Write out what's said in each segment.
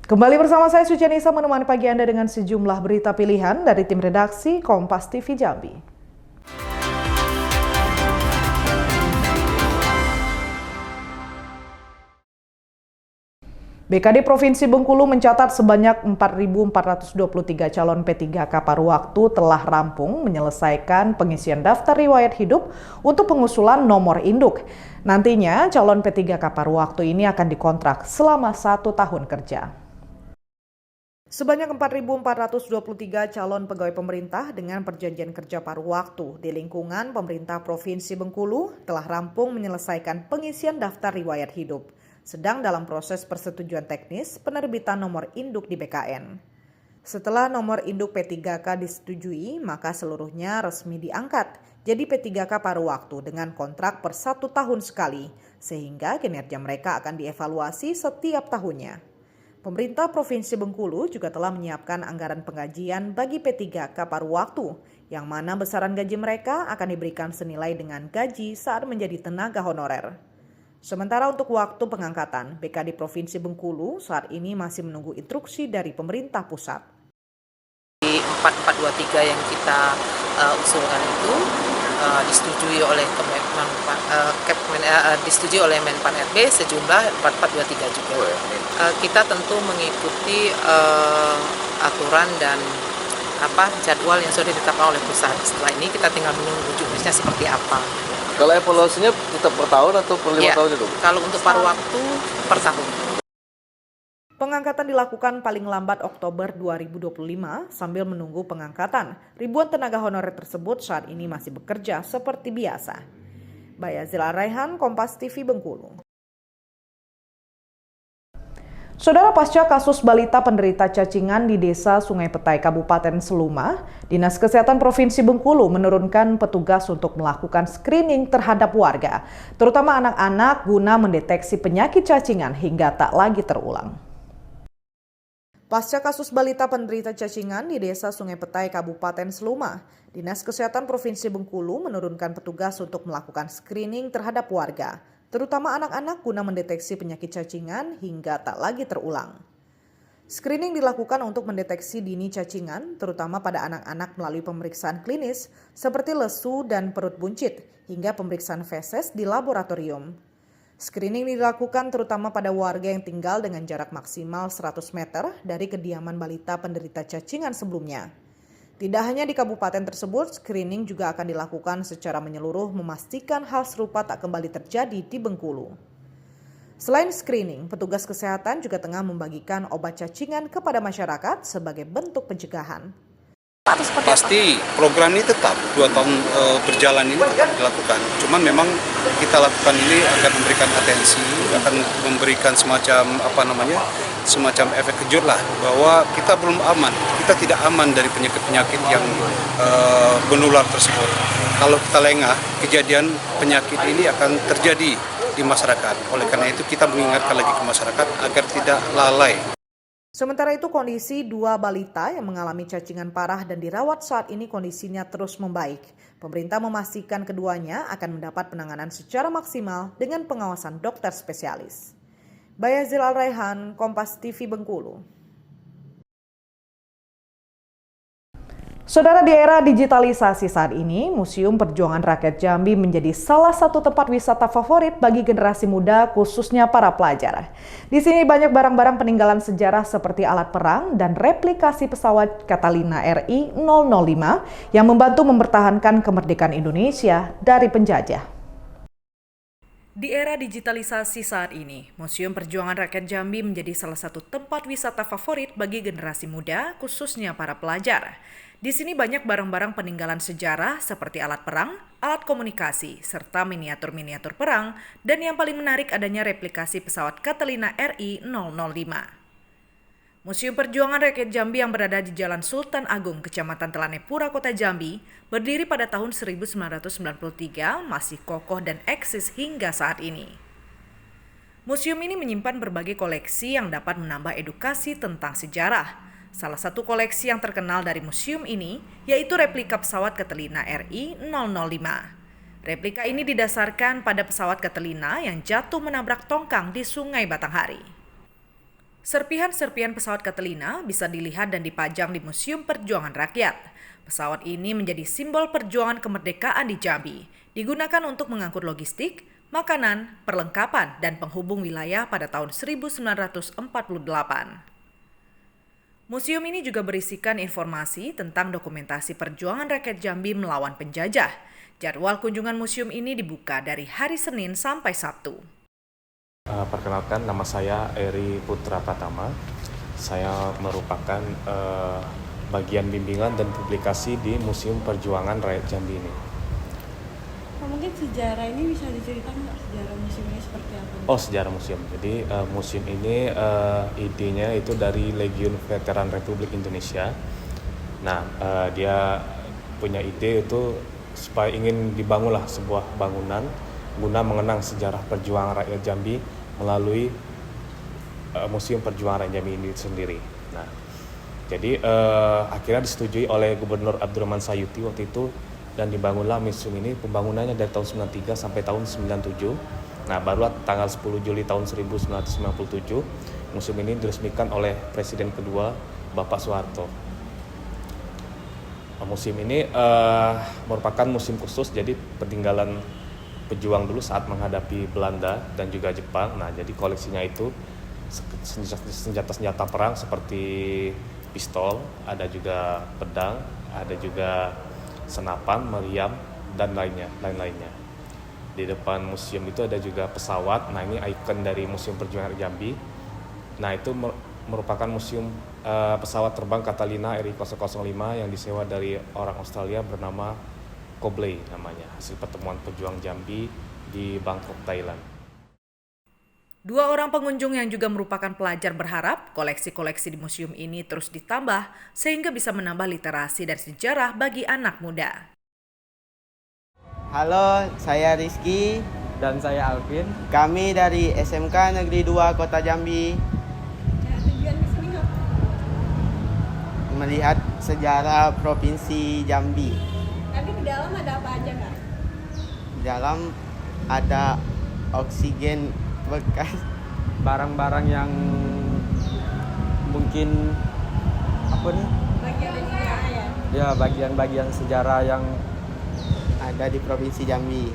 Kembali bersama saya Suci Nisa menemani pagi Anda dengan sejumlah berita pilihan dari tim redaksi Kompas TV Jambi. BKD Provinsi Bengkulu mencatat sebanyak 4.423 calon P3K paruh waktu telah rampung menyelesaikan pengisian daftar riwayat hidup untuk pengusulan nomor induk. Nantinya calon P3K paruh waktu ini akan dikontrak selama 1 tahun kerja. Sebanyak 4.423 calon pegawai pemerintah dengan perjanjian kerja paruh waktu di lingkungan pemerintah Provinsi Bengkulu telah rampung menyelesaikan pengisian daftar riwayat hidup, sedang dalam proses persetujuan teknis penerbitan nomor induk di BKN. Setelah nomor induk P3K disetujui, maka seluruhnya resmi diangkat jadi P3K paruh waktu dengan kontrak per 1 tahun sekali, sehingga kinerja mereka akan dievaluasi setiap tahunnya. Pemerintah Provinsi Bengkulu juga telah menyiapkan anggaran penggajian bagi P3K paruh waktu, yang mana besaran gaji mereka akan diberikan senilai dengan gaji saat menjadi tenaga honorer. Sementara untuk waktu pengangkatan, BKD Provinsi Bengkulu saat ini masih menunggu instruksi dari pemerintah pusat. 4423 yang kita usulkan itu disetujui oleh disetujui oleh Menpan RB sejumlah 4423 juga. Kita tentu mengikuti aturan dan jadwal yang sudah ditetapkan oleh pusat. Setelah ini kita tinggal menunggu jurnalnya seperti apa. Kalau evaluasinya tetap per tahun atau per 5 tahun itu? Kalau untuk paruh waktu per tahun. Pengangkatan dilakukan paling lambat Oktober 2025 sambil menunggu pengangkatan. Ribuan tenaga honorer tersebut saat ini masih bekerja seperti biasa. Bayazil Araihan, Kompas TV Bengkulu. Saudara, pasca kasus balita penderita cacingan di Desa Sungai Petai, Kabupaten Seluma, Dinas Kesehatan Provinsi Bengkulu menurunkan petugas untuk melakukan screening terhadap warga, terutama anak-anak guna mendeteksi penyakit cacingan hingga tak lagi terulang. Pasca kasus balita penderita cacingan di Desa Sungai Petai, Kabupaten Seluma, Dinas Kesehatan Provinsi Bengkulu menurunkan petugas untuk melakukan screening terhadap warga, terutama anak-anak guna mendeteksi penyakit cacingan hingga tak lagi terulang. Screening dilakukan untuk mendeteksi dini cacingan, terutama pada anak-anak melalui pemeriksaan klinis seperti lesu dan perut buncit, hingga pemeriksaan feses di laboratorium. Screening dilakukan terutama pada warga yang tinggal dengan jarak maksimal 100 meter dari kediaman balita penderita cacingan sebelumnya. Tidak hanya di kabupaten tersebut, screening juga akan dilakukan secara menyeluruh memastikan hal serupa tak kembali terjadi di Bengkulu. Selain screening, petugas kesehatan juga tengah membagikan obat cacingan kepada masyarakat sebagai bentuk pencegahan. Pasti program ini tetap 2 tahun berjalan ini tetap dilakukan. Cuman memang kita lakukan ini agar memberikan atensi, akan memberikan semacam efek kejut lah bahwa kita belum aman, kita tidak aman dari penyakit-penyakit yang menular tersebut. Kalau kita lengah, kejadian penyakit ini akan terjadi di masyarakat. Oleh karena itu kita mengingatkan lagi ke masyarakat agar tidak lalai. Sementara itu kondisi 2 balita yang mengalami cacingan parah dan dirawat saat ini kondisinya terus membaik. Pemerintah memastikan keduanya akan mendapat penanganan secara maksimal dengan pengawasan dokter spesialis. Bayazil Araihan, Kompas TV Bengkulu. Saudara, di era digitalisasi saat ini, Museum Perjuangan Rakyat Jambi menjadi salah satu tempat wisata favorit bagi generasi muda, khususnya para pelajar. Di sini banyak barang-barang peninggalan sejarah seperti alat perang dan replikasi pesawat Catalina RI-005 yang membantu mempertahankan kemerdekaan Indonesia dari penjajah. Di era digitalisasi saat ini, Museum Perjuangan Rakyat Jambi menjadi salah satu tempat wisata favorit bagi generasi muda, khususnya para pelajar. Di sini banyak barang-barang peninggalan sejarah seperti alat perang, alat komunikasi, serta miniatur-miniatur perang, dan yang paling menarik adanya replikasi pesawat Catalina RI-005. Museum Perjuangan Rakyat Jambi yang berada di Jalan Sultan Agung, Kecamatan Telanepura, Kota Jambi, berdiri pada tahun 1993, masih kokoh dan eksis hingga saat ini. Museum ini menyimpan berbagai koleksi yang dapat menambah edukasi tentang sejarah. Salah satu koleksi yang terkenal dari museum ini yaitu replika pesawat Catalina RI-005. Replika ini didasarkan pada pesawat Catalina yang jatuh menabrak tongkang di Sungai Batanghari. Serpihan-serpihan pesawat Catalina bisa dilihat dan dipajang di Museum Perjuangan Rakyat. Pesawat ini menjadi simbol perjuangan kemerdekaan di Jambi, digunakan untuk mengangkut logistik, makanan, perlengkapan, dan penghubung wilayah pada tahun 1948. Museum ini juga berisikan informasi tentang dokumentasi perjuangan rakyat Jambi melawan penjajah. Jadwal kunjungan museum ini dibuka dari hari Senin sampai Sabtu. Perkenalkan, nama saya Eri Putra Pratama. Saya merupakan bagian bimbingan dan publikasi di Museum Perjuangan Rakyat Jambi ini. Mungkin sejarah ini bisa diceritakan nggak, sejarah museum ini seperti apa? Oh, sejarah museum. Jadi museum ini idenya itu dari Legiun Veteran Republik Indonesia. Nah, dia punya ide itu supaya ingin dibangunlah sebuah bangunan guna mengenang sejarah perjuangan rakyat Jambi melalui Museum Perjuangan Rakyat Jambi ini sendiri. Nah, jadi akhirnya disetujui oleh Gubernur Abdurrahman Sayuti waktu itu, dan dibangunlah museum ini. Pembangunannya dari tahun 93 sampai tahun 97. Nah, barulah tanggal 10 Juli tahun 1997 museum ini diresmikan oleh Presiden kedua Bapak Soeharto. Museum ini merupakan museum khusus, jadi peninggalan pejuang dulu saat menghadapi Belanda dan juga Jepang. Nah, jadi koleksinya itu senjata-senjata perang seperti pistol, ada juga pedang, ada juga senapan, meriam, dan lain-lainnya. Di depan museum itu ada juga pesawat. Nah, ini ikon dari Museum Perjuangan Jambi. Nah, itu merupakan museum pesawat terbang Catalina RI-005 yang disewa dari orang Australia bernama Cobley namanya, hasil pertemuan pejuang Jambi di Bangkok, Thailand. Dua orang pengunjung yang juga merupakan pelajar berharap koleksi-koleksi di museum ini terus ditambah sehingga bisa menambah literasi dan sejarah bagi anak muda. Halo, saya Rizky. Dan saya Alvin. Kami dari SMK Negeri 2 Kota Jambi. Tujuan di sini apa? Melihat sejarah Provinsi Jambi. Nanti di dalam ada apa aja kak? Di dalam ada oksigen bekas, Barang-barang yang mungkin apa nih? Bagian dari sejarah ya? Ya, bagian-bagian sejarah yang ada di Provinsi Jambi.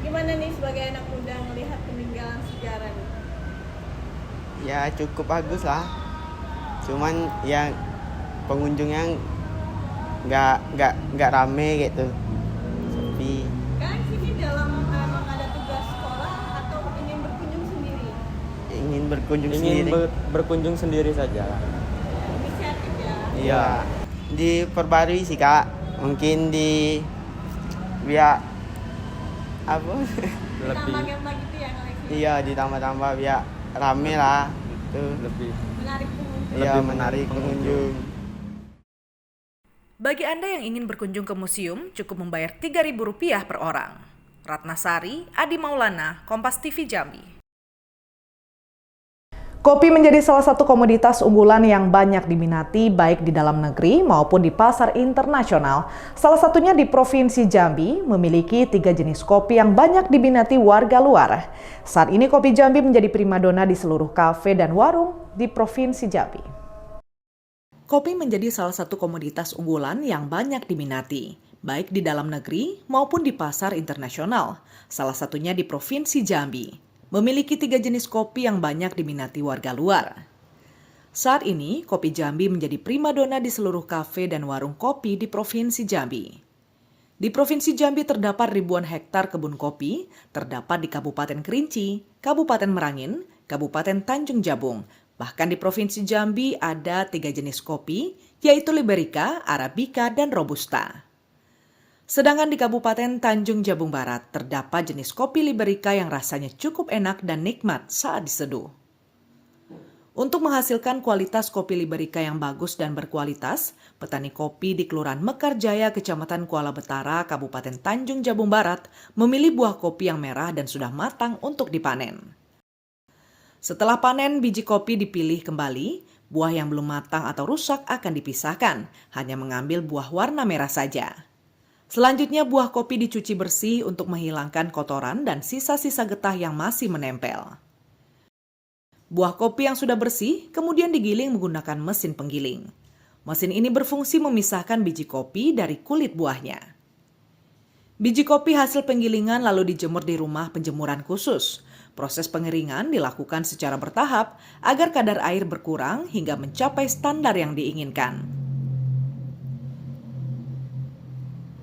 Gimana nih sebagai anak muda melihat peninggalan sejarah nih? Ya cukup bagus lah. Cuman yang pengunjungnya nggak rame gitu. Sepi. Kan sini dalam emang ada tugas sekolah atau ingin berkunjung sendiri? Ingin berkunjung ingin sendiri. berkunjung sendiri saja. Inisiatif ya? Iya. Diperbarui sih kak. Mungkin di biar apa? Lebih Ditambah gitu ya koleksi? Iya, ditambah-tambah biar rame lah. Itu lebih Menarik pengunjung. iya, lebih menarik pengunjung. Bagi Anda yang ingin berkunjung ke museum, cukup membayar Rp3.000 per orang. Ratnasari, Adi Maulana, Kompas TV Jambi. Kopi menjadi salah satu komoditas unggulan yang banyak diminati baik di dalam negeri maupun di pasar internasional. Salah satunya di Provinsi Jambi memiliki 3 jenis kopi yang banyak diminati warga luar. Saat ini kopi Jambi menjadi primadona di seluruh kafe dan warung di Provinsi Jambi. Kopi menjadi salah satu komoditas unggulan yang banyak diminati, baik di dalam negeri maupun di pasar internasional. Salah satunya di Provinsi Jambi, memiliki 3 jenis kopi yang banyak diminati warga luar. Saat ini, kopi Jambi menjadi primadona di seluruh kafe dan warung kopi di Provinsi Jambi. Di Provinsi Jambi terdapat ribuan hektar kebun kopi, terdapat di Kabupaten Kerinci, Kabupaten Merangin, Kabupaten Tanjung Jabung. Bahkan di Provinsi Jambi ada 3 jenis kopi, yaitu Liberica, Arabica, dan Robusta. Sedangkan di Kabupaten Tanjung Jabung Barat terdapat jenis kopi Liberica yang rasanya cukup enak dan nikmat saat diseduh. Untuk menghasilkan kualitas kopi Liberica yang bagus dan berkualitas, petani kopi di Kelurahan Mekarjaya, Kecamatan Kuala Betara, Kabupaten Tanjung Jabung Barat memilih buah kopi yang merah dan sudah matang untuk dipanen. Setelah panen, biji kopi dipilih kembali, buah yang belum matang atau rusak akan dipisahkan, hanya mengambil buah warna merah saja. Selanjutnya buah kopi dicuci bersih untuk menghilangkan kotoran dan sisa-sisa getah yang masih menempel. Buah kopi yang sudah bersih kemudian digiling menggunakan mesin penggiling. Mesin ini berfungsi memisahkan biji kopi dari kulit buahnya. Biji kopi hasil penggilingan lalu dijemur di rumah penjemuran khusus. Proses pengeringan dilakukan secara bertahap agar kadar air berkurang hingga mencapai standar yang diinginkan.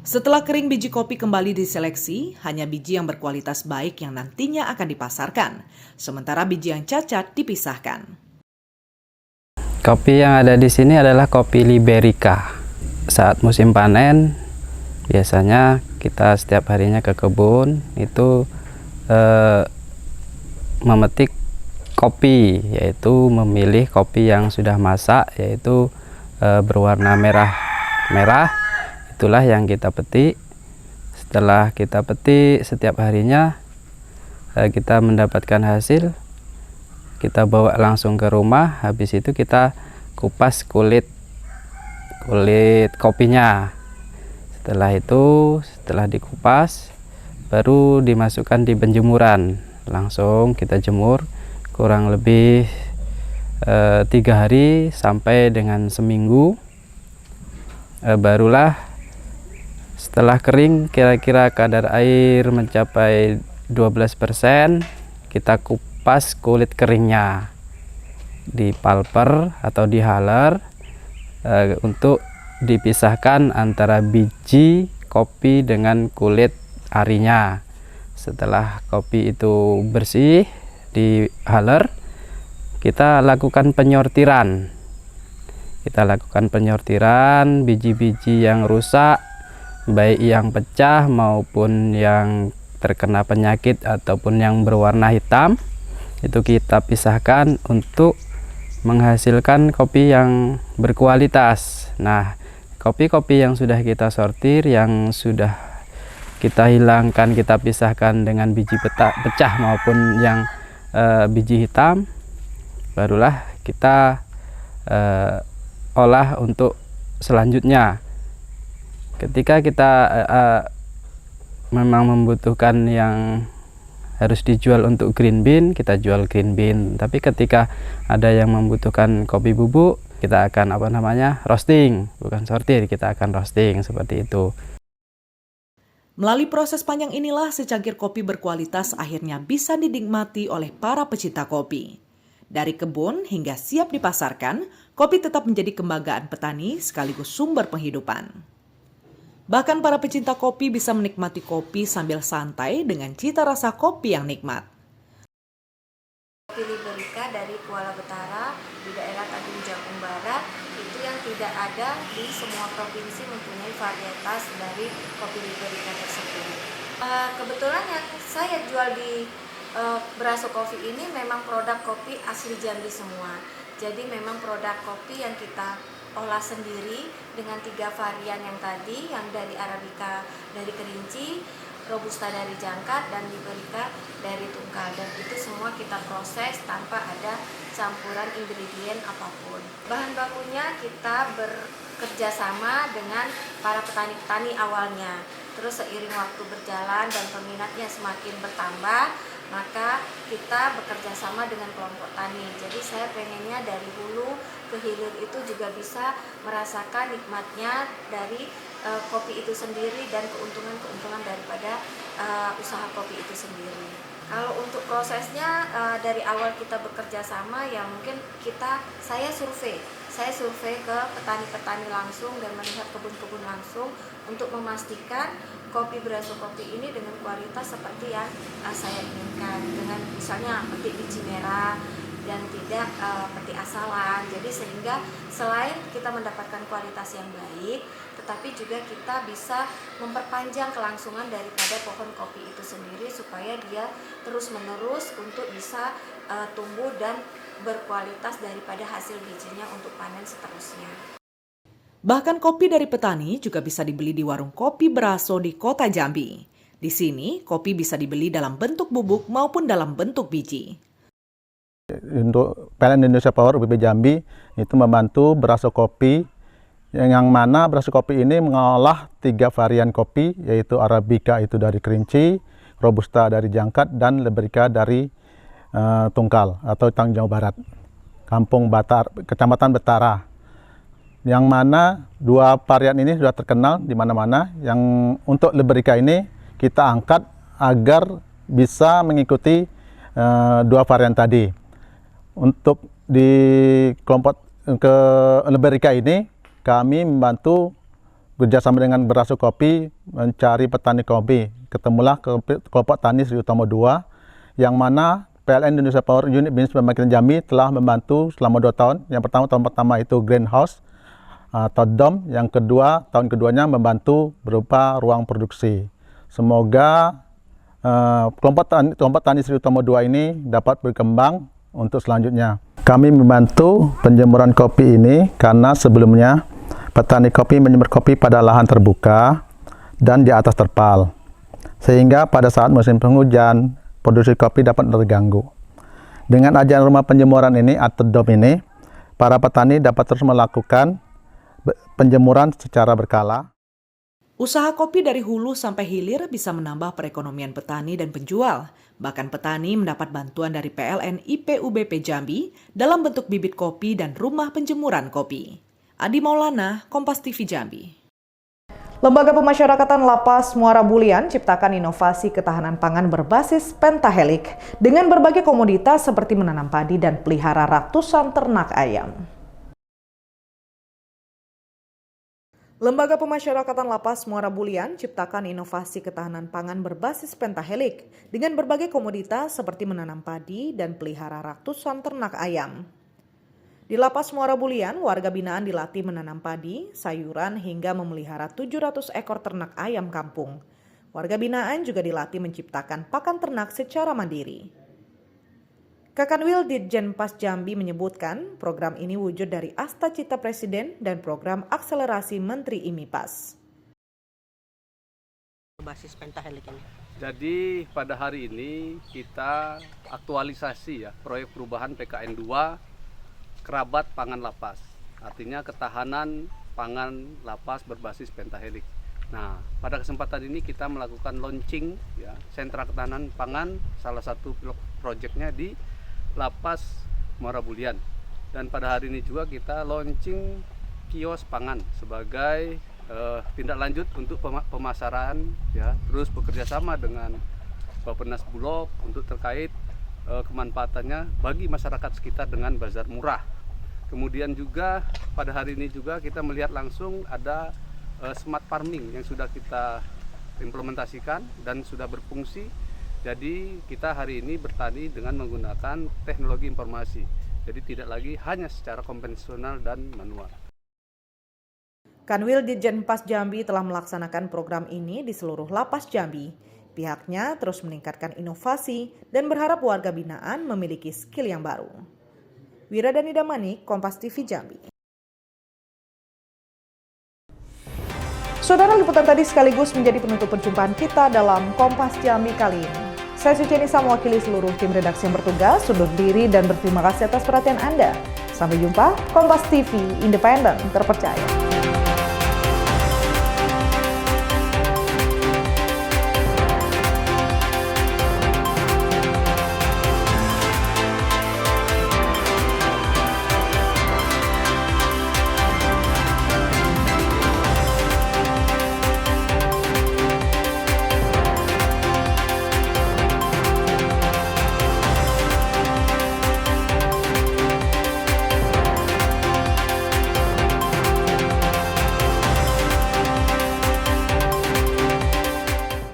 Setelah kering, biji kopi kembali diseleksi, hanya biji yang berkualitas baik yang nantinya akan dipasarkan, sementara biji yang cacat dipisahkan. Kopi yang ada di sini adalah kopi Liberica. Saat musim panen, biasanya kita setiap harinya ke kebun itu memetik kopi, yaitu memilih kopi yang sudah masak, yaitu berwarna merah. Itulah yang kita petik. Setelah kita petik setiap harinya, kita mendapatkan hasil. Kita bawa langsung ke rumah. Habis itu kita kupas kulit kopinya. Setelah dikupas, baru dimasukkan di penjemuran. Langsung kita jemur kurang lebih 3 hari sampai dengan seminggu. Barulah setelah kering, kira-kira kadar air mencapai 12%, kita kupas kulit keringnya di pulper atau di haler untuk dipisahkan antara biji kopi dengan kulit arinya. Setelah kopi itu bersih di haler, kita lakukan penyortiran. Biji-biji yang rusak, baik yang pecah maupun yang terkena penyakit ataupun yang berwarna hitam, itu kita pisahkan untuk menghasilkan kopi yang berkualitas. Nah, kopi-kopi yang sudah kita sortir, yang sudah kita hilangkan, kita pisahkan dengan biji pecah maupun yang biji hitam, barulah kita olah untuk selanjutnya. Ketika kita memang membutuhkan yang harus dijual untuk green bean, kita jual green bean. Tapi ketika ada yang membutuhkan kopi bubuk, kita akan roasting, bukan sortir, kita akan roasting seperti itu. Melalui proses panjang inilah secangkir kopi berkualitas akhirnya bisa dinikmati oleh para pecinta kopi. Dari kebun hingga siap dipasarkan, kopi tetap menjadi kebanggaan petani sekaligus sumber penghidupan. Bahkan para pecinta kopi bisa menikmati kopi sambil santai dengan cita rasa kopi yang nikmat. Kopi Liberica dari Kuala Betara di daerah Tanjung Jabung Barat itu yang tidak ada di semua provinsi mempunyai varietas dari kopi Liberica tersebut. Kebetulan yang saya jual di Braso Coffee ini memang produk kopi asli Jambi semua. Jadi memang produk kopi yang kita olah sendiri dengan 3 varian yang tadi, yang dari Arabica dari Kerinci, Robusta dari Jangkat, dan Liberica dari Tungkal. Dan itu semua kita proses tanpa ada campuran ingredient apapun. Bahan bakunya kita bekerja sama dengan para petani-petani awalnya. Terus seiring waktu berjalan dan peminatnya semakin bertambah, maka kita bekerja sama dengan kelompok tani. Jadi saya pengennya dari hulu ke hilir itu juga bisa merasakan nikmatnya dari kopi itu sendiri dan keuntungan-keuntungan daripada usaha kopi itu sendiri. Kalau untuk prosesnya dari awal kita bekerja sama, ya mungkin saya survei ke petani-petani langsung dan melihat kebun-kebun langsung untuk memastikan kopi Braso Kopi ini dengan kualitas seperti yang saya inginkan, dengan misalnya petik biji merah dan tidak petik asalan. Jadi sehingga selain kita mendapatkan kualitas yang baik, tetapi juga kita bisa memperpanjang kelangsungan daripada pohon kopi itu sendiri supaya dia terus-menerus untuk bisa tumbuh dan berkualitas daripada hasil bijinya untuk panen seterusnya. Bahkan kopi dari petani juga bisa dibeli di warung kopi Braso di Kota Jambi. Di sini, kopi bisa dibeli dalam bentuk bubuk maupun dalam bentuk biji. Untuk PLN Indonesia Power UPB Jambi itu membantu Braso Kopi, yang mana Braso Kopi ini mengolah 3 varian kopi, yaitu Arabica itu dari Kerinci, Robusta dari Jangkat, dan Liberica dari Tungkal atau Tanggung Jawab Barat, Kampung Batar, Kecamatan Betara. Yang mana 2 varian ini sudah terkenal di mana-mana. Yang untuk Liberica ini kita angkat agar bisa mengikuti 2 varian tadi. Untuk di kelompok ke Liberica ini kami membantu bekerjasama dengan Beraso Kopi mencari petani kopi. Ketemulah kelompok tani Sri Utomo 2 yang mana PLN Indonesia Power Unit Bisnis Pembangkitan Jambi telah membantu selama 2 tahun. Yang pertama, tahun pertama itu greenhouse atau dom, yang kedua, tahun keduanya membantu berupa ruang produksi. Semoga kelompok tani Sri Utomo 2 ini dapat berkembang untuk selanjutnya. Kami membantu penjemuran kopi ini karena sebelumnya petani kopi menjemur kopi pada lahan terbuka dan di atas terpal, sehingga pada saat musim penghujan produksi kopi dapat terganggu. Dengan adanya rumah penjemuran ini atau dom ini, para petani dapat terus melakukan penjemuran secara berkala. Usaha kopi dari hulu sampai hilir bisa menambah perekonomian petani dan penjual. Bahkan petani mendapat bantuan dari PLN IPUBP Jambi dalam bentuk bibit kopi dan rumah penjemuran kopi. Adi Maulana, Kompas TV Jambi. Lembaga Pemasyarakatan Lapas Muara Bulian ciptakan inovasi ketahanan pangan berbasis pentahelik dengan berbagai komoditas seperti menanam padi dan pelihara ratusan ternak ayam. Lembaga Pemasyarakatan Lapas Muara Bulian ciptakan inovasi ketahanan pangan berbasis pentahelik dengan berbagai komoditas seperti menanam padi dan pelihara ratusan ternak ayam. Di Lapas Muara Bulian, warga binaan dilatih menanam padi, sayuran hingga memelihara 700 ekor ternak ayam kampung. Warga binaan juga dilatih menciptakan pakan ternak secara mandiri. Kakanwil Ditjenpas Jambi menyebutkan program ini wujud dari Asta Cita Presiden dan program akselerasi Menteri IMIPAS. Basis pentahelik ini. Jadi pada hari ini kita aktualisasi ya proyek perubahan PKN 2 kerabat pangan lapas. Artinya ketahanan pangan lapas berbasis pentahelik. Nah, pada kesempatan ini kita melakukan launching ya sentra ketahanan pangan, salah satu proyeknya di Lapas Muara Bulian. Dan pada hari ini juga kita launching kios pangan sebagai tindak lanjut untuk pemasaran ya, terus bekerja sama dengan Bappenas Bulog untuk terkait kemanfaatannya bagi masyarakat sekitar dengan bazar murah. Kemudian juga pada hari ini juga kita melihat langsung ada smart farming yang sudah kita implementasikan dan sudah berfungsi. Jadi kita hari ini bertani dengan menggunakan teknologi informasi. Jadi tidak lagi hanya secara konvensional dan manual. Kanwil Ditjenpas Jambi telah melaksanakan program ini di seluruh lapas Jambi. Pihaknya terus meningkatkan inovasi dan berharap warga binaan memiliki skill yang baru. Wiradani Damani, Kompas TV Jambi. Saudara, liputan tadi sekaligus menjadi penutup perjumpaan kita dalam Kompas Jambi kali ini. Saya Suci Nisa mewakili seluruh tim redaksi yang bertugas undur diri dan berterima kasih atas perhatian Anda. Sampai jumpa, Kompas TV, independen, terpercaya.